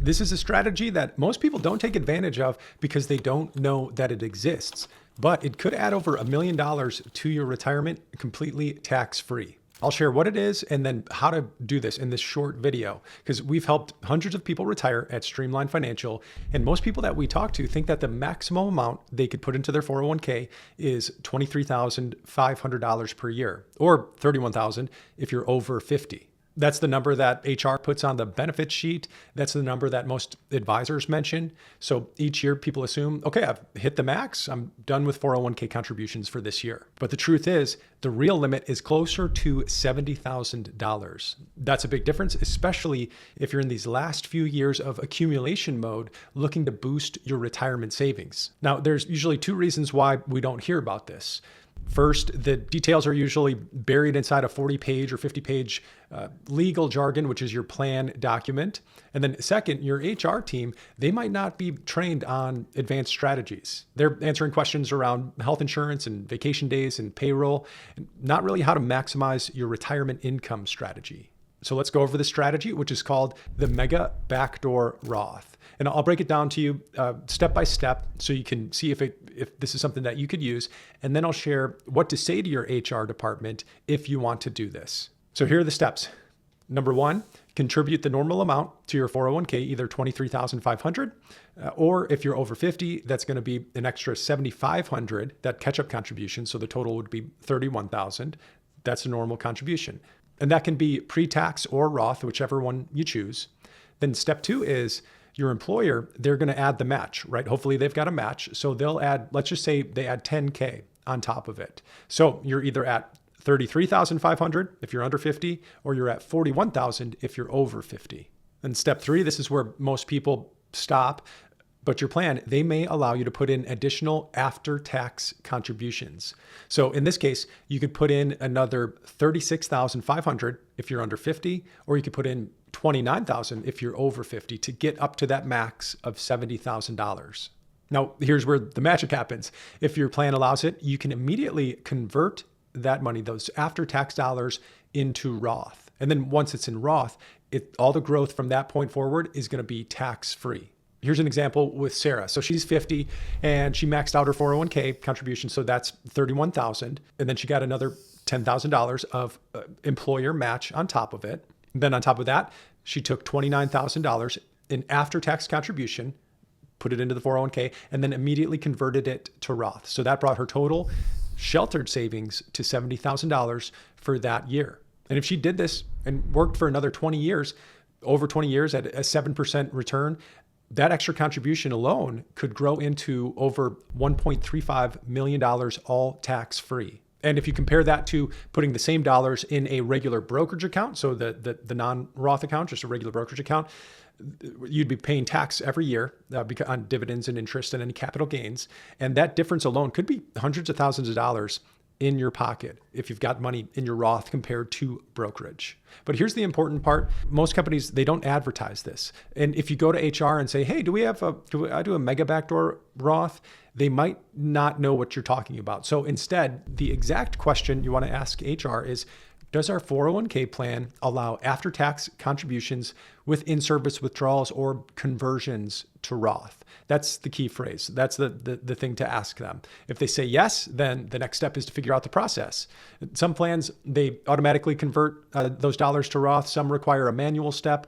This is a strategy that most people don't take advantage of because they don't know that it exists, but it could add over $1 million to your retirement completely tax-free. I'll share what it is and then how to do this in this short video, because we've helped hundreds of people retire at Streamline Financial. And most people that we talk to think that the maximum amount they could put into their 401k is $23,500 per year, or $31,000 if you're over 50. That's the number that HR puts on the benefit sheet. That's the number that most advisors mention. So each year people assume, okay, I've hit the max. I'm done with 401k contributions for this year. But the truth is, the real limit is closer to $70,000. That's a big difference, especially if you're in these last few years of accumulation mode, looking to boost your retirement savings. Now, there's usually two reasons why we don't hear about this. First, the details are usually buried inside a 40-page or 50-page legal jargon, which is your plan document. And then second, your HR team, they might not be trained on advanced strategies. They're answering questions around health insurance and vacation days and payroll, and not really how to maximize your retirement income strategy. So let's go over the strategy, which is called the Mega Backdoor Roth. And I'll break it down to you step by step so you can see if this is something that you could use. And then I'll share what to say to your HR department if you want to do this. So here are the steps. Number one, contribute the normal amount to your 401k, either $23,500, or if you're over 50, that's going to be an extra $7,500, that catch-up contribution. So the total would be $31,000. That's a normal contribution. And that can be pre-tax or Roth, whichever one you choose. Then step two is your employer, they're going to add the match, right? Hopefully they've got a match. So they'll add, let's just say they add 10K on top of it. So you're either at $33,500 if you're under 50, or you're at $41,000 if you're over 50. And step three, this is where most people stop. But your plan, they may allow you to put in additional after-tax contributions. So in this case, you could put in another $36,500 if you're under 50, or you could put in $29,000 if you're over 50 to get up to that max of $70,000. Now, here's where the magic happens. If your plan allows it, you can immediately convert that money, those after-tax dollars, into Roth. And then once it's in Roth, all the growth from that point forward is going to be tax-free. Here's an example with Sarah. So she's 50 and she maxed out her 401k contribution. So that's $31,000. And then she got another $10,000 of employer match on top of it. And then on top of that, she took $29,000 in after-tax contribution, put it into the 401k, and then immediately converted it to Roth. So that brought her total sheltered savings to $70,000 for that year. And if she did this and worked for another 20 years, over 20 years at a 7% return, that extra contribution alone could grow into over $1.35 million, all tax-free. And if you compare that to putting the same dollars in a regular brokerage account, so the non-Roth account, just a regular brokerage account, you'd be paying tax every year on dividends and interest and any capital gains. And that difference alone could be hundreds of thousands of dollars in your pocket if you've got money in your Roth compared to brokerage. But here's the important part. Most companies, they don't advertise this. And if you go to HR and say, hey, do I do a mega backdoor Roth? They might not know what you're talking about. So instead, the exact question you want to ask HR is, does our 401k plan allow after-tax contributions with in-service withdrawals or conversions to Roth? That's the key phrase. That's the thing to ask them. If they say yes, then the next step is to figure out the process. Some plans, they automatically convert those dollars to Roth. Some require a manual step.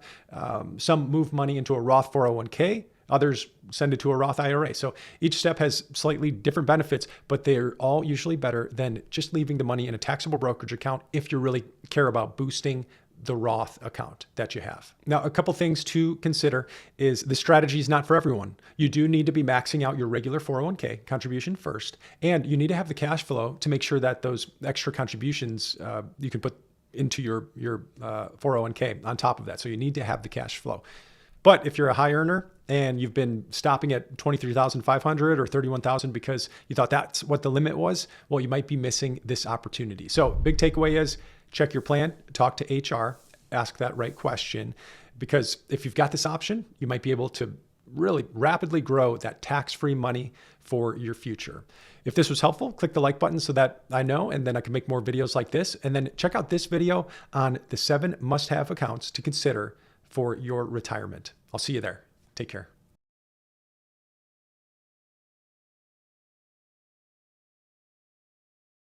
Some move money into a Roth 401k. Others send it to a Roth IRA. So each step has slightly different benefits, but they're all usually better than just leaving the money in a taxable brokerage account if you really care about boosting the Roth account that you have. Now, a couple things to consider is the strategy is not for everyone. You do need to be maxing out your regular 401k contribution first, and you need to have the cash flow to make sure that those extra contributions you can put into your 401k on top of that. So you need to have the cash flow. But if you're a high earner and you've been stopping at $23,500 or $31,000 because you thought that's what the limit was, well, you might be missing this opportunity. So big takeaway is check your plan, talk to HR, ask that right question, because if you've got this option, you might be able to really rapidly grow that tax-free money for your future. If this was helpful, click the like button so that I know, and then I can make more videos like this. And then check out this video on the 7 must-have accounts to consider for your retirement. I'll see you there. Take care.